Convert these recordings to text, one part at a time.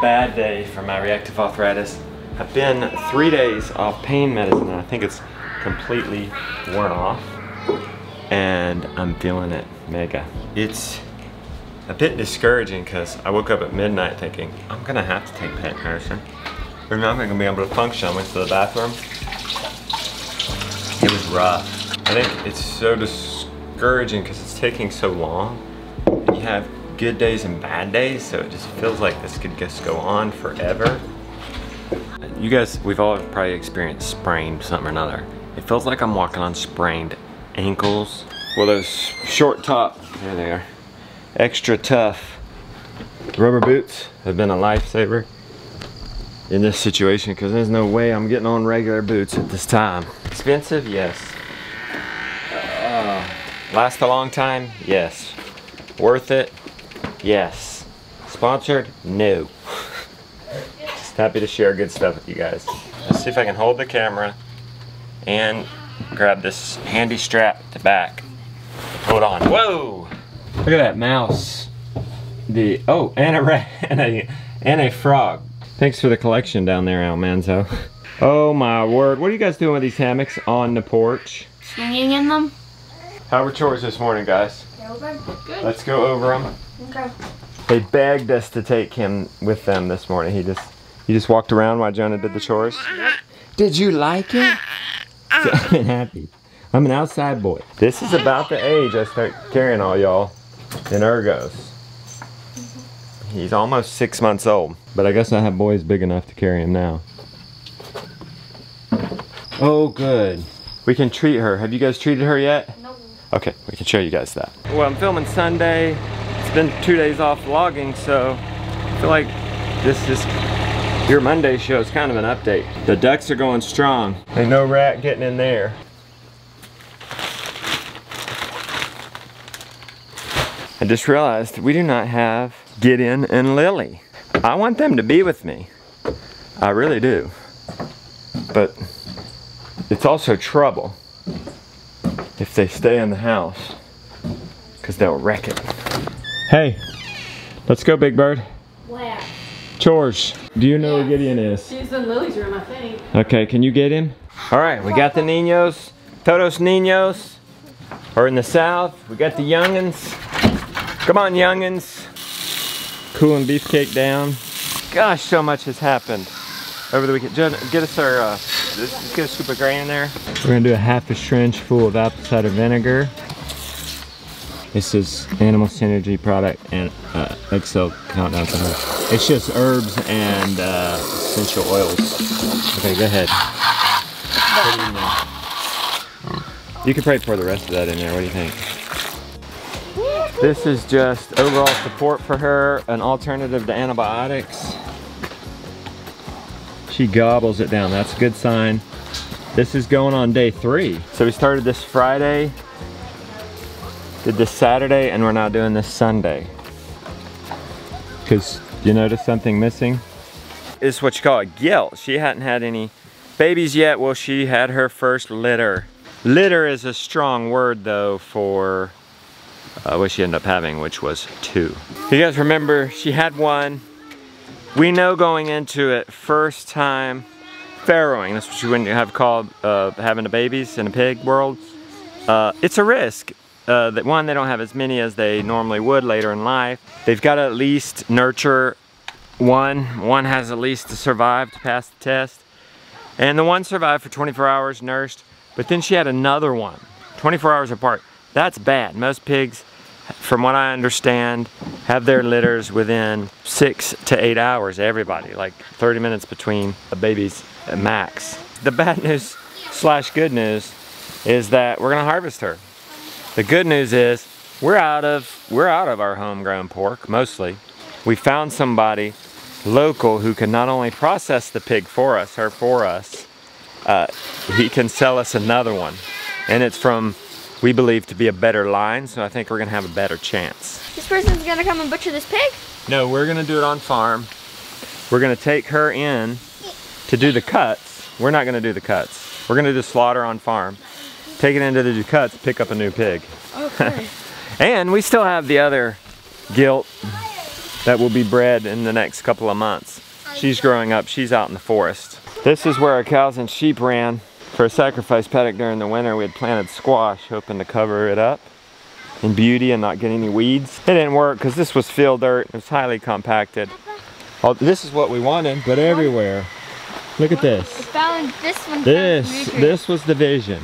bad day for my reactive arthritis. I've been 3 days off pain medicine and I think it's completely worn off. And I'm feeling it mega. It's a bit discouraging because I woke up at midnight thinking, I'm gonna have to take pain medicine. Or I'm not gonna be able to function. I went to the bathroom. It was rough. I think it's so discouraging because it's taking so long. And you have good days and bad days, so it just feels like this could just go on forever. You guys, we've all probably experienced sprained something or another. It feels like I'm walking on sprained ankles. Well, those short top, there they are, extra tough rubber boots have been a lifesaver in this situation because there's no way I'm getting on regular boots at this time. Expensive? Yes. Last a long time? Yes. Worth it? Yes. Sponsored? No. Just happy to share good stuff with you guys. Let's see if I can hold the camera and grab this handy strap at the back. Pull it on. Whoa! Look at that mouse. Oh, and a rat and a frog. Thanks for the collection down there, Almanzo. Oh my word! What are you guys doing with these hammocks on the porch? Swinging in them. How were chores this morning, guys? Good. Let's go over them. Okay. They begged us to take him with them this morning. He just walked around while Jonah did the chores. Yep. Did you like it? So I'm happy. I'm an outside boy. This is about the age I start carrying all y'all in ergos. He's almost 6 months old, but I guess I have boys big enough to carry him now. Oh, good. We can treat her. Have you guys treated her yet? No. Okay, we can show you guys that. Well, I'm filming Sunday. It's been 2 days off vlogging, so I feel like your Monday show is kind of an update. The ducks are going strong. Ain't no rat getting in there. I just realized we do not have Gideon and Lily. I want them to be with me. I really do. But it's also trouble if they stay in the house because they'll wreck it. Hey, let's go, Big Bird. Where? Chores. Do you know where Gideon is? She's in Lily's room, I think. Okay, can you get him? All right, we got the Niños, Todos Niños, are in the south. We got the youngins. Come on, youngins. Cooling beefcake down. Gosh, so much has happened over the weekend. Jen, get us our, let's get a scoop of grain in there. We're gonna do a half a syringe full of apple cider vinegar. This is Animal Synergy product and Excel countdown for her. It's just herbs and essential oils. Okay, go ahead. Put it in there. You can probably pour the rest of that in there. What do you think? This is just overall support for her, an alternative to antibiotics. She gobbles it down. That's a good sign. This is going on day 3. So we started this Friday, did this Saturday, and we're now doing this Sunday. Because you notice something missing? It's what you call a gilt. She hadn't had any babies yet. Well, she had her first litter. Litter is a strong word though for what she ended up having, which was 2. You guys remember she had 1. We know going into it, first time farrowing, that's what you wouldn't have called having a babies in a pig world. It's a risk. That one, they don't have as many as they normally would later in life. They've got to at least nurture one. One has at least to survive to pass the test. And the one survived for 24 hours, nursed, but then she had another one, 24 hours apart. That's bad. Most pigs, from what I understand, have their litters within 6 to 8 hours, everybody, like 30 minutes between the babies at max. The bad news / good news is that we're gonna harvest her. The good news is we're out of our homegrown pork, mostly. We found somebody local who can not only process the pig for us, he can sell us another one. And it's from, we believe, to be a better line, so I think we're gonna have a better chance. This person's gonna come and butcher this pig? No, we're gonna do it on farm. We're gonna take her in to do the cuts. We're not gonna do the cuts. We're gonna do slaughter on farm. Take it into the cuts, pick up a new pig. Okay. And we still have the other gilt that will be bred in the next couple of months. She's growing up, she's out in the forest. This is where our cows and sheep ran for a sacrifice paddock during the winter. We had planted squash, hoping to cover it up in beauty and not get any weeds. It didn't work because this was field dirt. It was highly compacted. Oh, this is what we wanted, but everywhere. Look at this. This was the vision.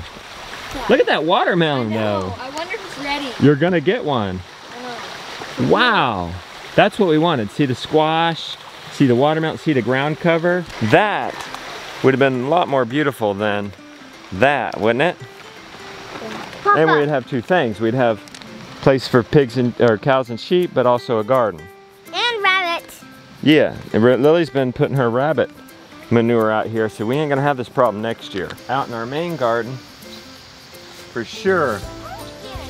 Look at that watermelon though. I wonder if it's ready. You're gonna get one. Wow. That's what we wanted. See the squash, see the watermelon, see the ground cover. That would have been a lot more beautiful than that, wouldn't it? Papa. And we'd have two things. We'd have a place for pigs and or cows and sheep, but also a garden. And rabbits. Yeah, and Lily's been putting her rabbit manure out here, so we ain't gonna have this problem next year. Out in our main garden, for sure,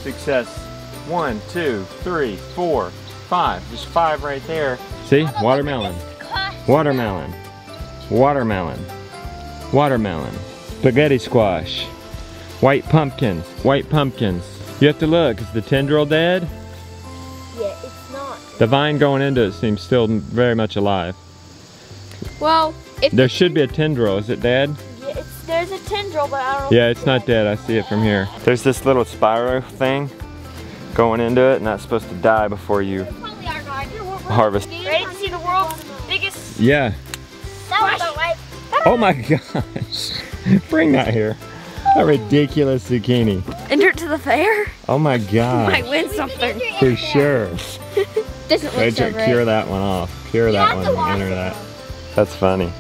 success. 1, 2, 3, 4, 5. There's 5 right there. See, watermelon, watermelon, watermelon, watermelon, spaghetti squash, white pumpkins, white pumpkins. You have to look, is the tendril dead? Yeah, it's not. The vine going into it seems still very much alive. Well, There should be a tendril, is it dead? Yeah, there's a tendril, but I don't know. Yeah, it's not dead, I see it from here. There's this little spiral thing going into it, and that's supposed to die before you harvest. Ready to see the world's biggest? Yeah. Squash. Oh my gosh. Bring that here. A ridiculous zucchini. Enter it to the fair? Oh my god. Might win something. For sure. Doesn't Try look so to great. cure that one off. Cure that one and enter that. That's funny.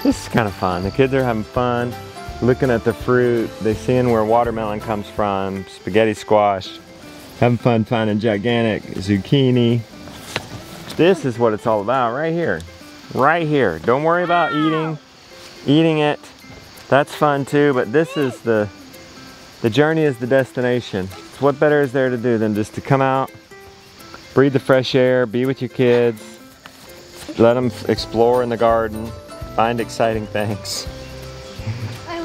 This is kind of fun. The kids are having fun looking at the fruit. They're seeing where watermelon comes from, spaghetti squash. Having fun finding gigantic zucchini. This is what it's all about right here. Right here. Don't worry about eating it. That's fun too, but this is the journey is the destination. So what better is there to do than just to come out, breathe the fresh air, be with your kids, let them explore in the garden, find exciting things.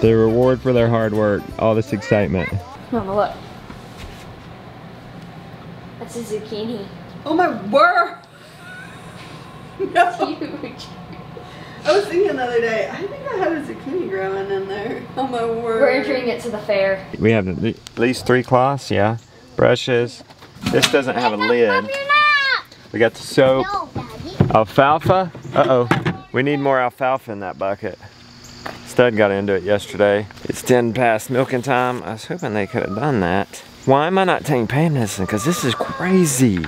The reward for their hard work, all this excitement. Mama, look. That's a zucchini. Oh my word! No. Huge. I was thinking the other day, I think I had a zucchini growing in there. Oh my word. We're entering it to the fair. We have at least 3 cloths, yeah. Brushes. This doesn't have a lid. We got the soap. Alfalfa. Uh-oh. We need more alfalfa in that bucket. Stud got into it yesterday. It's 10 past milking time. I was hoping they could have done that. Why am I not taking pain medicine? Because this is crazy.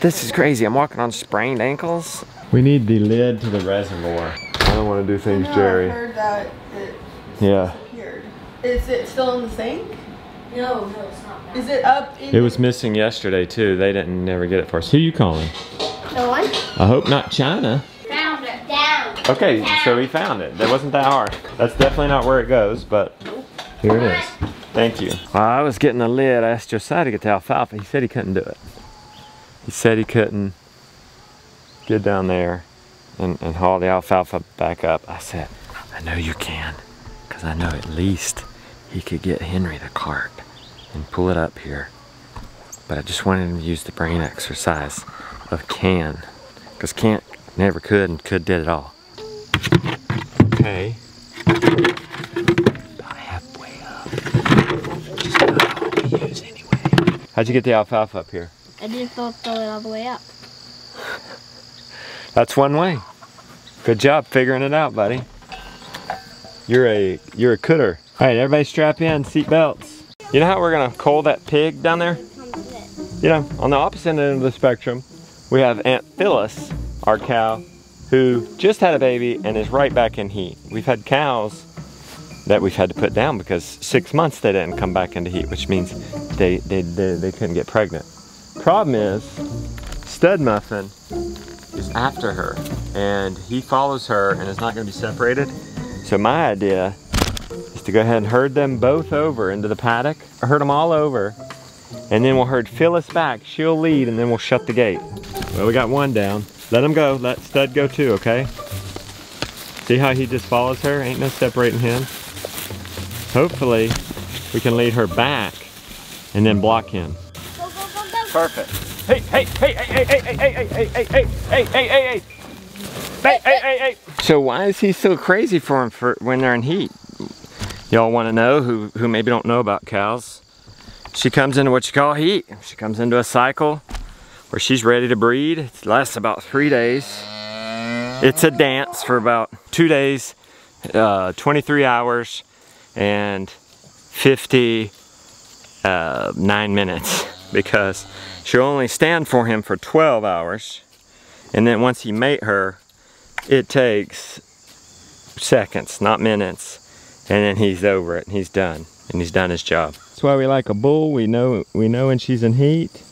This is crazy. I'm walking on sprained ankles. We need the lid to the reservoir. I don't want to do things, Jerry. I heard that it Yeah. disappeared. Is it still in the sink? No, it's not. Is it up in It was missing yesterday too. They didn't never get it for us. Who you calling? No one? I hope not China. Found it. Down. Okay, so he found it. That wasn't that hard. That's definitely not where it goes, but here it is. Thank you. While I was getting the lid, I asked Josiah to get the alfalfa. He said he couldn't do it. He said he couldn't get down there and haul the alfalfa back up. I said, I know you can, because I know at least he could get Henry the cart and pull it up here. But I just wanted him to use the brain exercise of can, because can't never could and could did it all. Okay. About halfway up. Just about all we use anyway. How'd you get the alfalfa up here? I didn't fill it all the way up. That's one way. Good job figuring it out, buddy. You're a cooter. All right, everybody strap in, seat belts. You know how we're gonna cull that pig down there? You know, on the opposite end of the spectrum, we have Aunt Phyllis, our cow, who just had a baby and is right back in heat. We've had cows that we've had to put down because 6 months they didn't come back into heat, which means they couldn't get pregnant. Problem is, Stud Muffin is after her and he follows her and is not going to be separated. So my idea is to go ahead and herd them both over into the paddock, herd them all over, and then we'll herd Phyllis back. She'll lead and then we'll shut the gate. Well, we got one down. Let him go. Let Stud go too, okay? See how he just follows her? Ain't no separating him. Hopefully we can lead her back and then block him. Go, go, go, go. Perfect. hey, hey, hey, hey, hey, hey, hey, hey, hey, hey, hey, hey, hey, hey. Hey, hey, hey, hey. So why is he so crazy for them for when they're in heat? Y'all want to know who maybe don't know about cows? She comes into what you call heat. She comes into a cycle where she's ready to breed. It lasts about 3 days. It's a dance for about 2 days, 23 hours, and 59 minutes because she'll only stand for him for 12 hours. And then once he mate her, it takes seconds, not minutes, and then he's over it, and he's done, and he's done his job. That's why we like a bull. We know when she's in heat.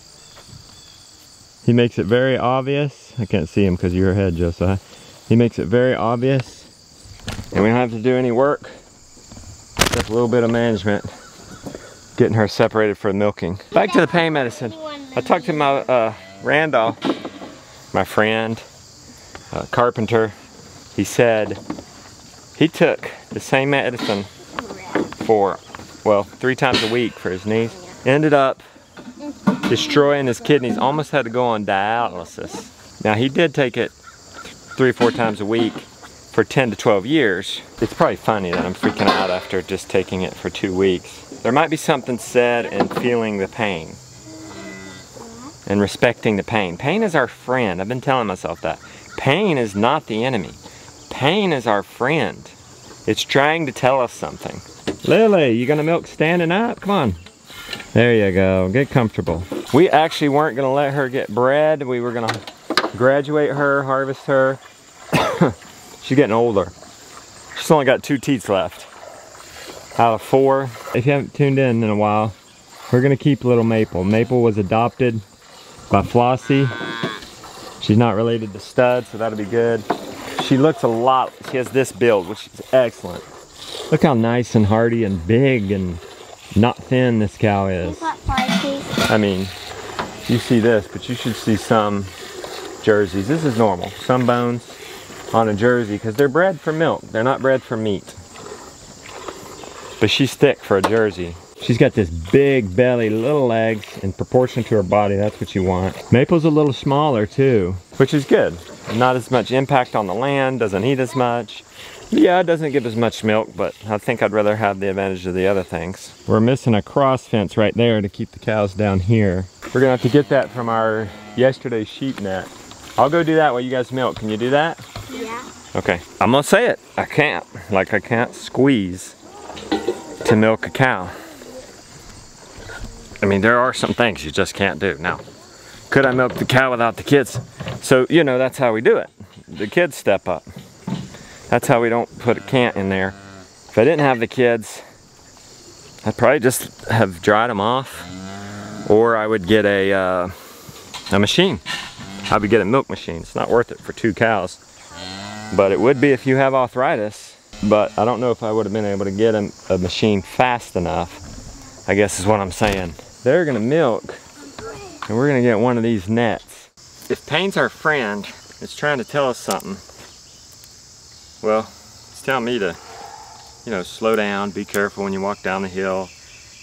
He makes it very obvious. I can't see him because of your head, Josiah. He makes it very obvious, and we don't have to do any work. Just a little bit of management, getting her separated for milking. Back to the pain medicine. I talked to my Randolph, my friend, carpenter. He said he took the same medicine for, well, 3 times a week for his knees. Ended up destroying his kidneys, almost had to go on dialysis. Now he did take it 3 or 4 times a week for 10 to 12 years. It's probably funny that I'm freaking out after just taking it for 2 weeks. There might be something said in feeling the pain and respecting the pain. Pain is our friend. I've been telling myself that. Pain is not the enemy. Pain is our friend. It's trying to tell us something. Lily, you gonna milk standing up? Come on. There you go, get comfortable. We actually weren't gonna let her get bred. We were gonna graduate her, harvest her. She's getting older. She's only got 2 teats left out of 4. If you haven't tuned in a while, we're gonna keep little Maple. Maple was adopted by Flossie. She's not related to Stud, so that'll be good. She looks a lot, she has this build, which is excellent. Look how nice and hardy and big and not thin this cow is. I mean, you see this, but you should see some jerseys. This is normal. Some bones on a jersey, because they're bred for milk. They're not bred for meat. But she's thick for a jersey. She's got this big belly, little legs in proportion to her body. That's what you want. Maple's a little smaller too, which is good. Not as much impact on the land, doesn't eat as much. Yeah, it doesn't give as much milk, but I think I'd rather have the advantage of the other things. We're missing a cross fence right there to keep the cows down here. We're gonna have to get that from our yesterday's sheep net. I'll go do that while you guys milk. Can you do that? Yeah. Okay, I'm gonna say it. I can't. Like I can't squeeze to milk a cow. I mean, there are some things you just can't do. Now, could I milk the cow without the kids? So, you know, that's how we do it. The kids step up. That's how we don't put a can't in there. If I didn't have the kids, I'd probably just have dried them off, or I would get a machine. I would get a milk machine. It's not worth it for 2 cows, but it would be if you have arthritis. But I don't know if I would have been able to get a machine fast enough, I guess is what I'm saying. They're gonna milk, and we're gonna get one of these nets. If pain's our friend, it's trying to tell us something. Well, it's telling me to, you know, slow down, be careful when you walk down the hill,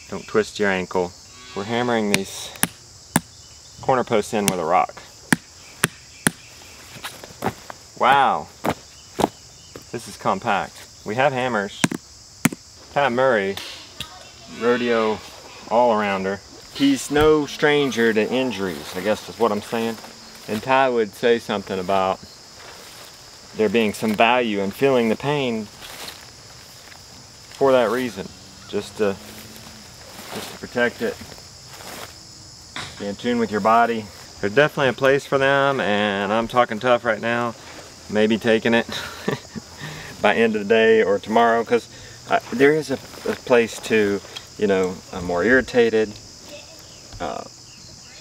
don't twist your ankle. We're hammering these corner posts in with a rock. Wow, this is compact. We have hammers. Pat Murray, rodeo all around her. He's no stranger to injuries, I guess is what I'm saying. And Ty would say something about there being some value in feeling the pain for that reason, just to protect it, be in tune with your body. There's definitely a place for them, and I'm talking tough right now, maybe taking it by end of the day or tomorrow, because there is a place to, you know, I'm more irritated.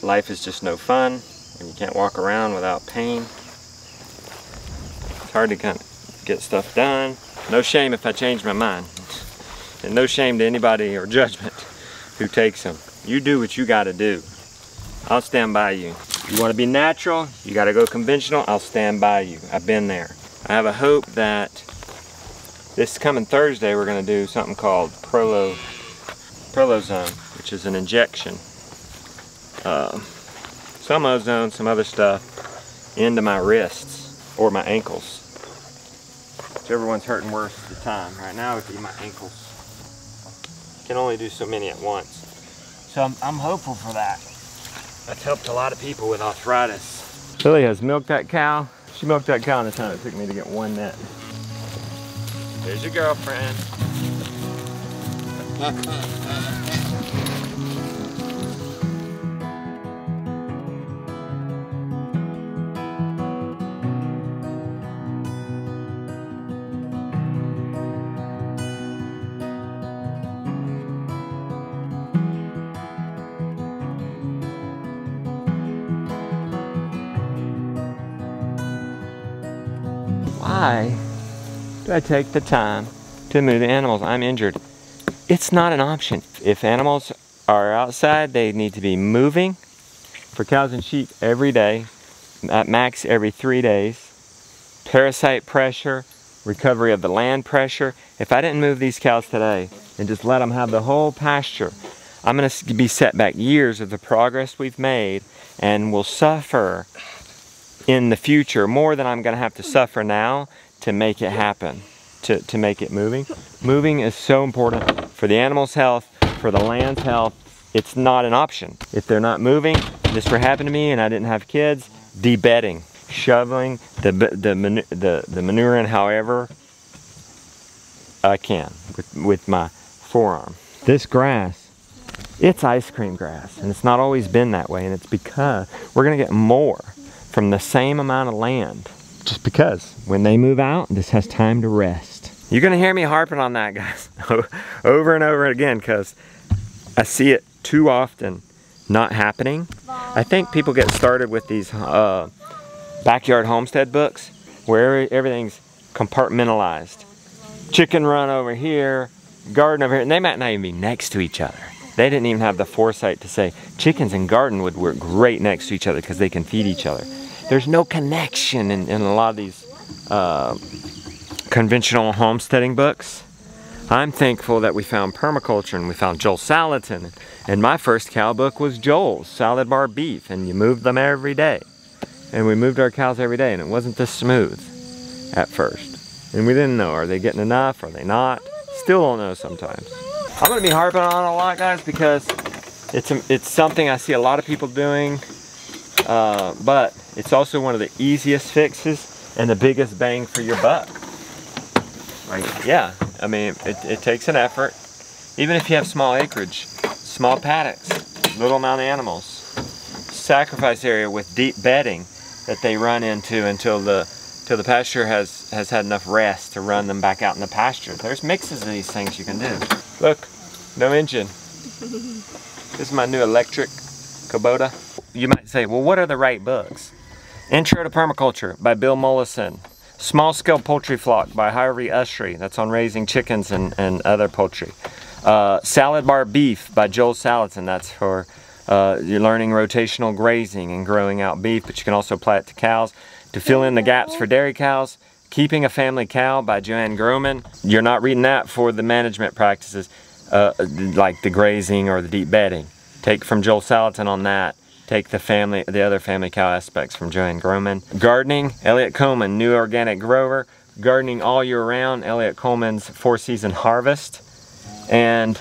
Life is just no fun, and you can't walk around without pain. It's hard to kind of get stuff done. No shame if I change my mind. And no shame to anybody or judgment who takes them. You do what you gotta do. I'll stand by you. You wanna be natural, you gotta go conventional, I'll stand by you. I've been there. I have a hope that this coming Thursday we're gonna do something called Prolozone, which is an injection. some ozone, some other stuff into my wrists or my ankles. Whichever one's hurting worse at the time. Right now it would be my ankles. Can only do so many at once. So I'm hopeful for that. That's helped a lot of people with arthritis. Lily has milked that cow. She milked that cow in the time it took me to get one net. There's your girlfriend. Why do I take the time to move the animals? I'm injured. It's not an option. If animals are outside, they need to be moving. For cows and sheep, every day, at max every 3 days. Parasite pressure, recovery of the land pressure. If I didn't move these cows today and just let them have the whole pasture, I'm going to be set back years of the progress we've made, and will suffer in the future more than I'm going to have to suffer now to make it happen, to make it moving. Moving is so important for the animal's health, for the land's health. It's not an option. If they're not moving, this would happen to me and I didn't have kids, de-bedding, shoveling the manure in however I can with my forearm. This grass, it's ice cream grass, and it's not always been that way, and it's because we're going to get more from the same amount of land, just because when they move out, this has time to rest. You're gonna hear me harping on that, guys, over and over again, because I see it too often not happening. I think people get started with these backyard homestead books where everything's compartmentalized. Chicken run over here, garden over here, and they might not even be next to each other. They didn't even have the foresight to say chickens and garden would work great next to each other because they can feed each other. There's no connection in a lot of these conventional homesteading books. I'm thankful that we found permaculture and we found Joel Salatin. And my first cow book was Joel's, SALADBAR beef, and you moved them every day. And we moved our cows every day, and it wasn't this smooth at first. And we didn't know, are they getting enough, are they not? Still don't know sometimes. I'm gonna be harping on it a lot, guys, because it's something I see a lot of people doing. But it's also one of the easiest fixes and the biggest bang for your buck. Like, yeah, I mean, it takes an effort. Even if you have small acreage, small paddocks, little amount of animals, sacrifice area with deep bedding that they run into until the pasture has had enough rest to run them back out in the pasture. There's mixes of these things you can do. Look, no engine. This is my new electric Kubota. You might say, well, what are the right books? Intro to Permaculture by Bill Mollison. Small Scale Poultry Flock by Harvey Usry. That's on raising chickens and other poultry. SALADBAR Beef by Joel Salatin. That's for you're learning rotational grazing and growing out beef, but you can also apply it to cows to fill in the gaps for dairy cows. Keeping a Family Cow by Joanne Groman. You're not reading that for the management practices like the grazing or the deep bedding. Take from Joel Salatin on that. Take the other family cow aspects from Joanne Groman. Gardening, ELIOT Coleman, New Organic Grower. Gardening All Year Round, ELIOT Coleman's 4-Season Harvest. And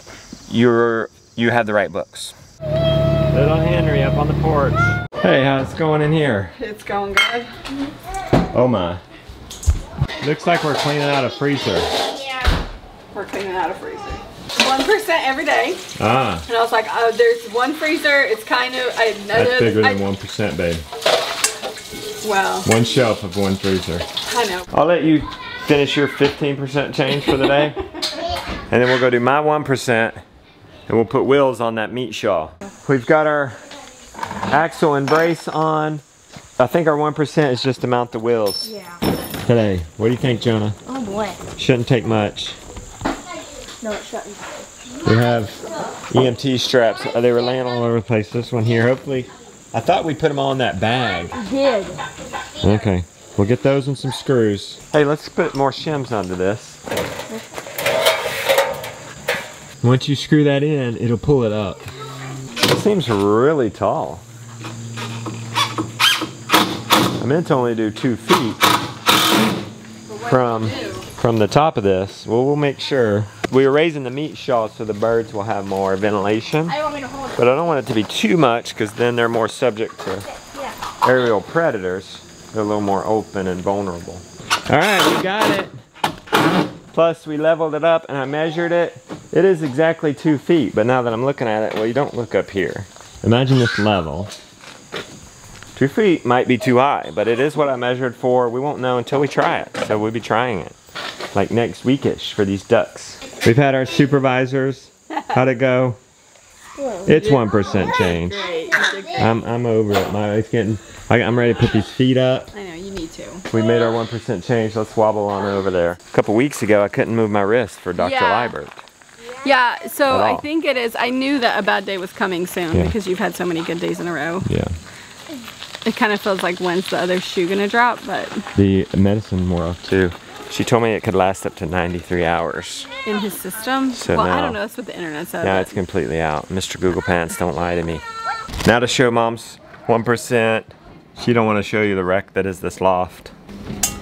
you have the right books. Little Henry up on the porch. Hey, how's it going in here? It's going good. Oh my. Looks like we're cleaning out a freezer. Yeah. We're cleaning out a freezer. 1% every day. Ah. And I was like, oh, there's one freezer. It's kind of... That's bigger than 1%, babe. Well. One shelf of one freezer. I know. I'll let you finish your 15% change for the day. And then we'll go do my 1%. And we'll put wheels on that meat shaw. We've got our axle and brace on. I think our 1% is just to mount the wheels. Yeah. Today. What do you think, Jonah? Oh boy. Shouldn't take much. No, it shouldn't. We have EMT straps. They were laying all over the place. This one here, hopefully. I thought we put them all in that bag. You did. Okay. We'll get those and some screws. Hey, let's put more shims onto this. Once you screw that in, it'll pull it up. It seems really tall. I meant to only do 2 feet from the top of this. Well, we'll make sure. We were raising the meat shells so the birds will have more ventilation. I want me to hold it. But I don't want it to be too much because then they're more subject to aerial predators. They're a little more open and vulnerable. All right, we got it. Plus we leveled it up and I measured it. It is exactly 2 feet, but now that I'm looking at it, well, you don't look up here. Imagine this level. 2 feet might be too high, but it is what I measured for. We won't know until we try it. So we'll be trying it like next weekish for these ducks. We've had our supervisors. How'd it go? It's 1% change. I'm over it. It's getting. I'm ready to put these feet up. I know, you need to. We made our 1% change. Let's wobble on over there. A couple weeks ago, I couldn't move my wrist for Dr. Liebert. Yeah, so I think it is. I knew that a bad day was coming soon because you've had so many good days in a row. Yeah. It kind of feels like when's the other shoe gonna drop, but. The medicine wore off too. She told me it could last up to 93 hours. In his system? So well, now, I don't know. That's what the internet said. Now it's completely out. Mr. Google Pants, don't lie to me. Now to show Mom's 1%. She don't want to show you the wreck that is this loft.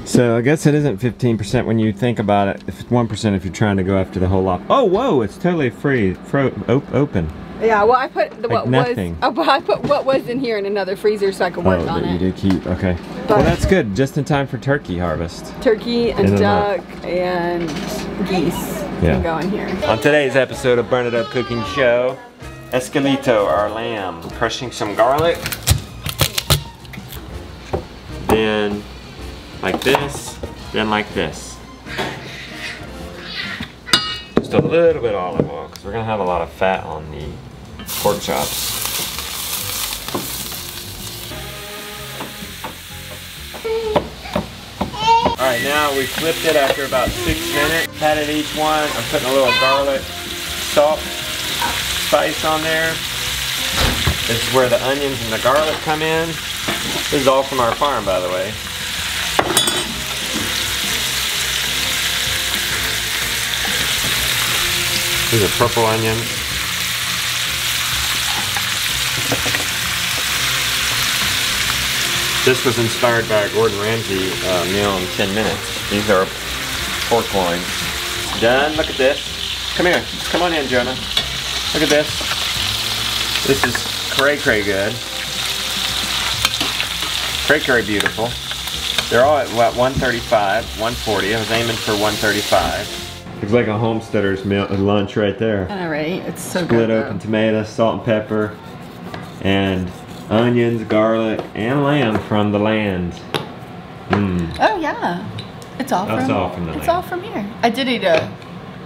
So I guess it isn't 15% when you think about it. If it's 1% if you're trying to go after the whole loft. Oh, whoa! It's totally free, open. Yeah, well, I put what nothing. was. I put what was in here in another freezer so I could work on it. You did keep. Okay. Well, that's good. Just in time for turkey harvest. Turkey and duck and geese can go in here. On today's episode of Burn It Up Cooking Show, Esqueleto, our lamb, crushing some garlic. Then like this, then like this. Just a little bit of olive oil because we're gonna have a lot of fat on the pork chops. Alright, now we flipped it after about 6 minutes. Patted each one. I'm putting a little garlic salt spice on there. This is where the onions and the garlic come in. This is all from our farm, by the way. These are purple onions. This was inspired by a Gordon Ramsay meal in 10 minutes. These are pork loins. Done. Look at this. Come here. Come on in, Jonah. Look at this. This is cray good. Cray beautiful. They're all at what, 135, 140. I was aiming for 135. Looks like a homesteader's meal, lunch right there. I know, right? It's so good. Split open tomatoes, salt and pepper, and onions, garlic, and lamb from the land. Mm. Oh yeah, it's all That's from. all from the land. It's all from here. I did eat a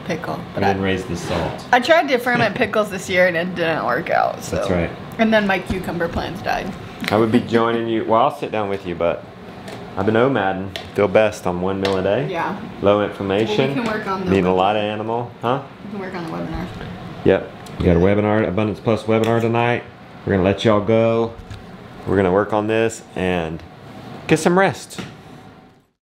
pickle, but I didn't raise the salt. I tried to ferment pickles this year and it didn't work out. So. That's right. And then my cucumber plants died. I would be joining you. Well, I'll sit down with you, but I've been nomading. Feel best on 1 meal a day. Yeah. Low inflammation. Well, we can work on the Need a lot of animal, huh? We can work on the webinar. Yep. We got a webinar, Abundance Plus webinar tonight. We're gonna let y'all go. We're gonna work on this and get some rest.